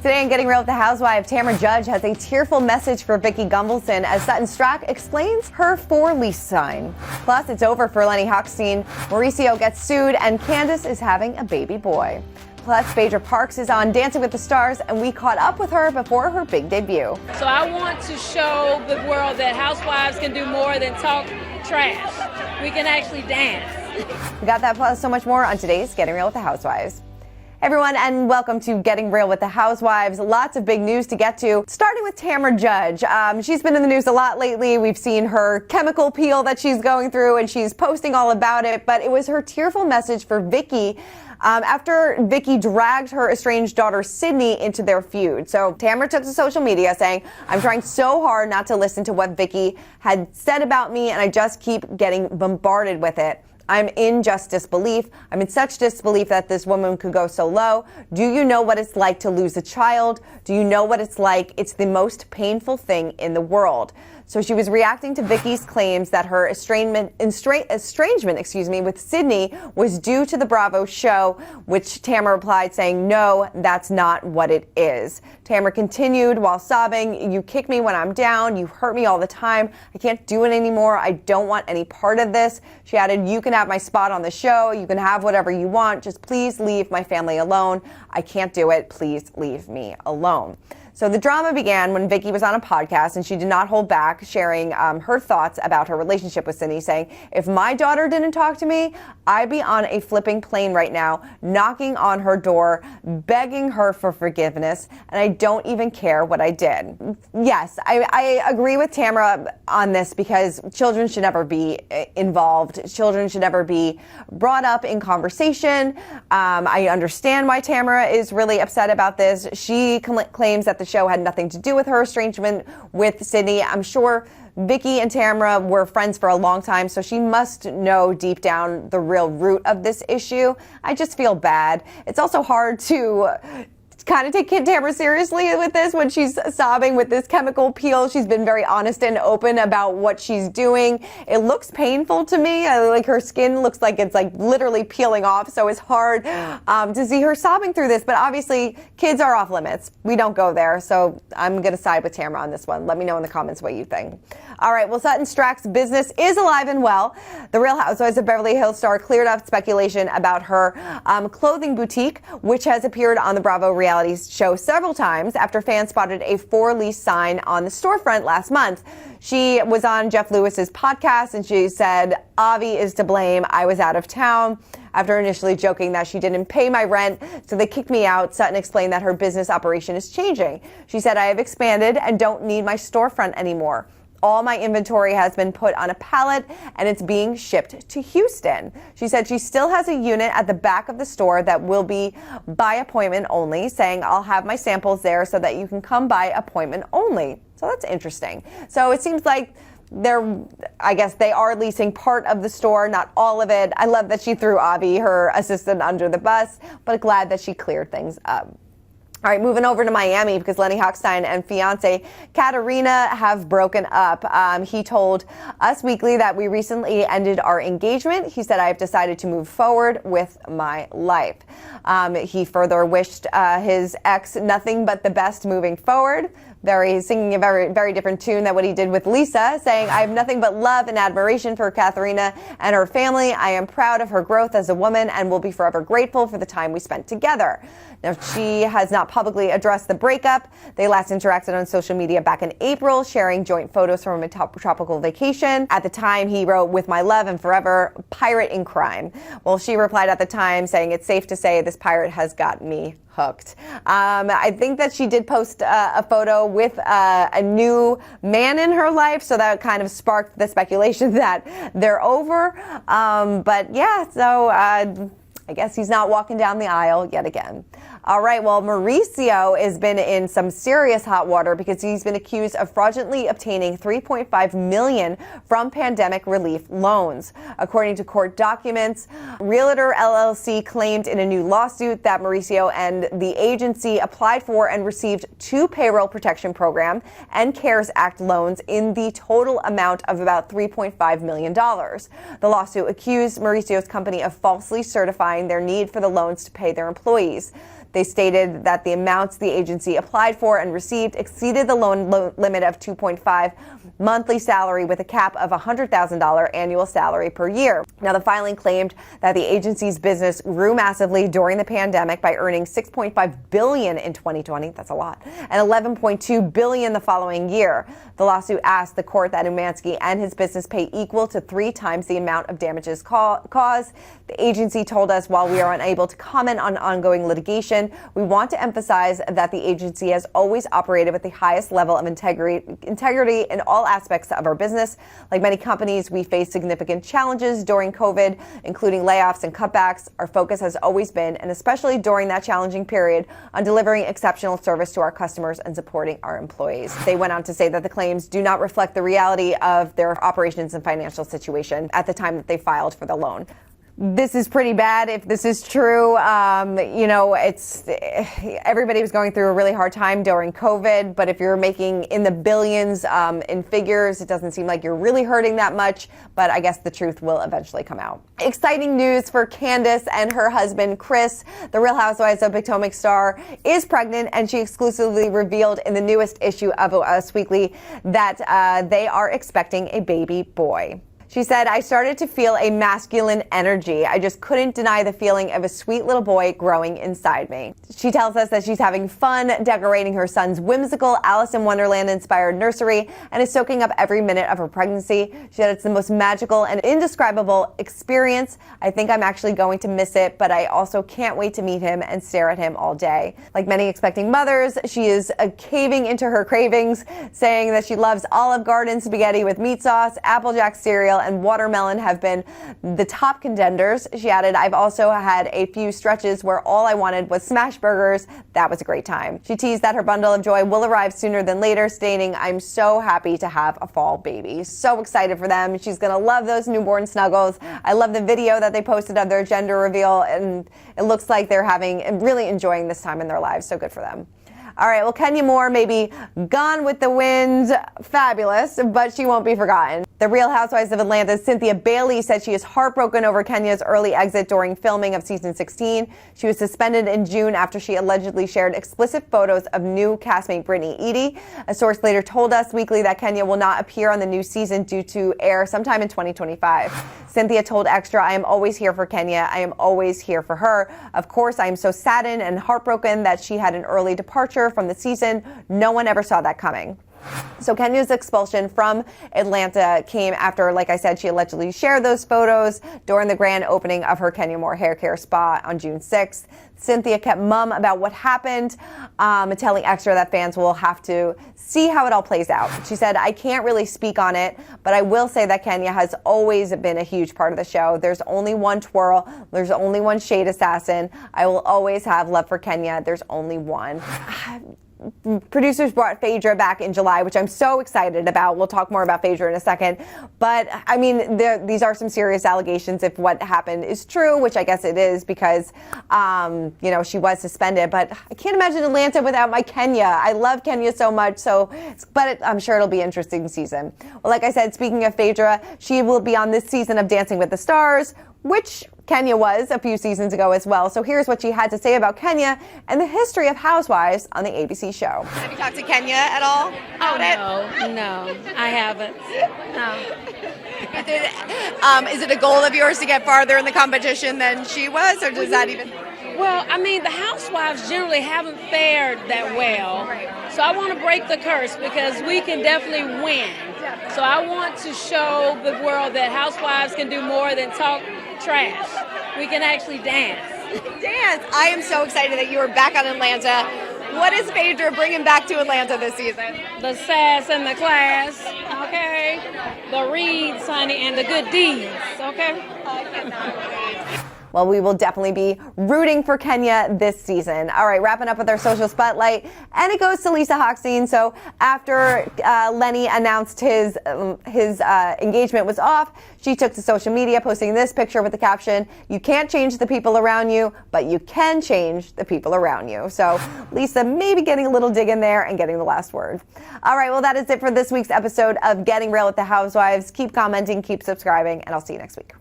Today in Getting Real with the Housewife, Tamra Judge has a tearful message for Vicki Gunvalson as Suton St explains her for-lease sign. Plus, it's over for Lenny Hawkin. Mauricio gets sued, and Candace is having a baby boy. Plus, Phaedra Parks is on Dancing with the Stars, and we caught up with her before her big debut. So I want to show the world that housewives can do more than talk trash. We can actually dance. We got that plus so much more on today's Getting Real with the Housewives. Everyone, and welcome to Getting Real with the Housewives. Lots of big news to get to, starting with Tamra Judge. She's been in the news a lot lately. We've seen her chemical peel that she's going through, and she's posting all about it. But it was her tearful message for Vicki after Vicki dragged her estranged daughter Sydney into their feud. So Tamra took to social media saying, "I'm trying so hard not to listen to what Vicki had said about me, and I just keep getting bombarded with it. I'm in just disbelief. I'm in such disbelief that this woman could go so low. Do you know what it's like to lose a child? Do you know what it's like? It's the most painful thing in the world." So she was reacting to Vicki's claims that her estrangement with Sydney was due to the Bravo show, which Tamra replied saying, "No, that's not what it is." Tamra continued while sobbing, "You kick me when I'm down. You hurt me all the time. I can't do it anymore. I don't want any part of this." She added, "You can have my spot on the show. You can have whatever you want. Just please leave my family alone. I can't do it. Please leave me alone." So the drama began when Vicki was on a podcast, and she did not hold back, sharing her thoughts about her relationship with Sydney, saying, "If my daughter didn't talk to me, I'd be on a flipping plane right now, knocking on her door, begging her for forgiveness, and I don't even care what I did." Yes, I agree with Tamra on this, because children should never be involved. Children should never be brought up in conversation. I understand why Tamra is really upset about this. She claims that the show had nothing to do with her estrangement with Sydney. I'm sure Vicki and Tamra were friends for a long time, so she must know deep down the real root of this issue. I just feel bad. It's also hard to kind of take Tamra seriously with this when she's sobbing with this chemical peel. She's been very honest and open about what she's doing. It looks painful to me. Like her skin looks like it's like literally peeling off. So it's hard to see her sobbing through this. But obviously, kids are off limits. We don't go there. So I'm going to side with Tamra on this one. Let me know in the comments what you think. All right. Well, Suton St's business is alive and well. The Real Housewives of Beverly Hills star cleared up speculation about her clothing boutique, which has appeared on the Bravo reality show several times after fans spotted a for-lease sign on the storefront last month. She was on Jeff Lewis's podcast, and she said, "Avi is to blame. I was out of town." After initially joking that she didn't pay my rent, so they kicked me out, Suton explained that her business operation is changing. She said, "I have expanded and don't need my storefront anymore. All my inventory has been put on a pallet, and it's being shipped to Houston." She said she still has a unit at the back of the store that will be by appointment only, saying, "I'll have my samples there so that you can come by appointment only." So that's interesting. So it seems like I guess they are leasing part of the store, not all of it. I love that she threw Avi, her assistant, under the bus, but glad that she cleared things up. All right, moving over to Miami, because Lenny Hawkin and fiance Katarina have broken up. He told Us Weekly that we recently ended our engagement. He said, "I have decided to move forward with my life." He further wished his ex nothing but the best moving forward. Singing a very, very different tune than what he did with Lisa, saying, "I have nothing but love and admiration for Katarina and her family. I am proud of her growth as a woman and will be forever grateful for the time we spent together." Now, she has not publicly addressed the breakup. They last interacted on social media back in April, sharing joint photos from a tropical vacation. At the time, he wrote, "With my love and forever, pirate in crime." Well, she replied at the time saying, "It's safe to say this pirate has got me hooked." I think that she did post a photo with a new man in her life, so that kind of sparked the speculation that they're over. But yeah, so I guess he's not walking down the aisle yet again. All right, well, Mauricio has been in some serious hot water because he's been accused of fraudulently obtaining $3.5 million from pandemic relief loans. According to court documents, Realtor LLC claimed in a new lawsuit that Mauricio and the agency applied for and received 2 payroll protection program and CARES Act loans in the total amount of about $3.5 million. The lawsuit accused Mauricio's company of falsely certifying their need for the loans to pay their employees. They stated that the amounts the agency applied for and received exceeded the loan limit of 2.5 monthly salary with a cap of $100,000 annual salary per year. Now, the filing claimed that the agency's business grew massively during the pandemic by earning $6.5 billion in 2020. That's a lot. And $11.2 billion the following year. The lawsuit asked the court that Umansky and his business pay equal to 3 times the amount of damages caused. The agency told us while we are unable to comment on ongoing litigation, we want to emphasize that the agency has always operated with the highest level of integrity in all aspects of our business. Like many companies, we face significant challenges during COVID, including layoffs and cutbacks. Our focus has always been, and especially during that challenging period, on delivering exceptional service to our customers and supporting our employees. They went on to say that the claims do not reflect the reality of their operations and financial situation at the time that they filed for the loan. This is pretty bad if this is true. Everybody was going through a really hard time during COVID, but if you're making in the billions in figures, it doesn't seem like you're really hurting that much, but I guess the truth will eventually come out. Exciting news for Candace and her husband, Chris. The Real Housewives of Potomac star is pregnant, and she exclusively revealed in the newest issue of Us Weekly that they are expecting a baby boy. She said, "I started to feel a masculine energy. I just couldn't deny the feeling of a sweet little boy growing inside me." She tells us that she's having fun decorating her son's whimsical Alice in Wonderland-inspired nursery and is soaking up every minute of her pregnancy. She said, "It's the most magical and indescribable experience. I think I'm actually going to miss it, but I also can't wait to meet him and stare at him all day." Like many expecting mothers, she is caving into her cravings, saying that she loves Olive Garden spaghetti with meat sauce, Applejack cereal, and watermelon have been the top contenders. She added, "I've also had a few stretches where all I wanted was smash burgers. That was a great time." She teased that her bundle of joy will arrive sooner than later, stating, "I'm so happy to have a fall baby." So excited for them. She's going to love those newborn snuggles. I love the video that they posted of their gender reveal, and it looks like they're really enjoying this time in their lives. So good for them. All right, well, Kenya Moore may be gone with the wind, fabulous, but she won't be forgotten. The Real Housewives of Atlanta's Cynthia Bailey said she is heartbroken over Kenya's early exit during filming of season 16. She was suspended in June after she allegedly shared explicit photos of new castmate Brittany Eady. A source later told Us Weekly that Kenya will not appear on the new season due to air sometime in 2025. Cynthia told Extra, "I am always here for Kenya. I am always here for her. Of course, I am so saddened and heartbroken that she had an early departure from the season. No one ever saw that coming." So Kenya's expulsion from Atlanta came after, like I said, she allegedly shared those photos during the grand opening of her Kenya Moore hair care spa on June 6th. Cynthia kept mum about what happened, telling Extra that fans will have to see how it all plays out. She said, "I can't really speak on it, but I will say that Kenya has always been a huge part of the show. There's only one twirl. There's only one shade assassin. I will always have love for Kenya. There's only one." Producers brought Phaedra back in July, which I'm so excited about. We'll talk more about Phaedra in a second. But, I mean, these are some serious allegations if what happened is true, which I guess it is because, she was suspended. But I can't imagine Atlanta without my Kenya. I love Kenya so much. But I'm sure it'll be an interesting season. Well, like I said, speaking of Phaedra, she will be on this season of Dancing with the Stars, which Kenya was a few seasons ago as well. So here's what she had to say about Kenya and the history of Housewives on the ABC show. Have you talked to Kenya at all about it? No, I haven't. No. Is it a goal of yours to get farther in the competition than she was, or does that even? Well, I mean, the Housewives generally haven't fared that well. So I want to break the curse because we can definitely win. So I want to show the world that Housewives can do more than talk trash. We can actually dance. Dance! I am so excited that you are back on Atlanta. What is Phaedra bringing back to Atlanta this season? The sass and the class, okay? The reads, honey, and the good deeds, okay? Well, we will definitely be rooting for Kenya this season. All right, wrapping up with our social spotlight, and it goes to Lisa Hochstein. So after Lenny announced his engagement was off, she took to social media, posting this picture with the caption, "You can't change the people around you, but you can change the people around you." So Lisa maybe getting a little dig in there and getting the last word. All right, well, that is it for this week's episode of Getting Real with the Housewives. Keep commenting, keep subscribing, and I'll see you next week.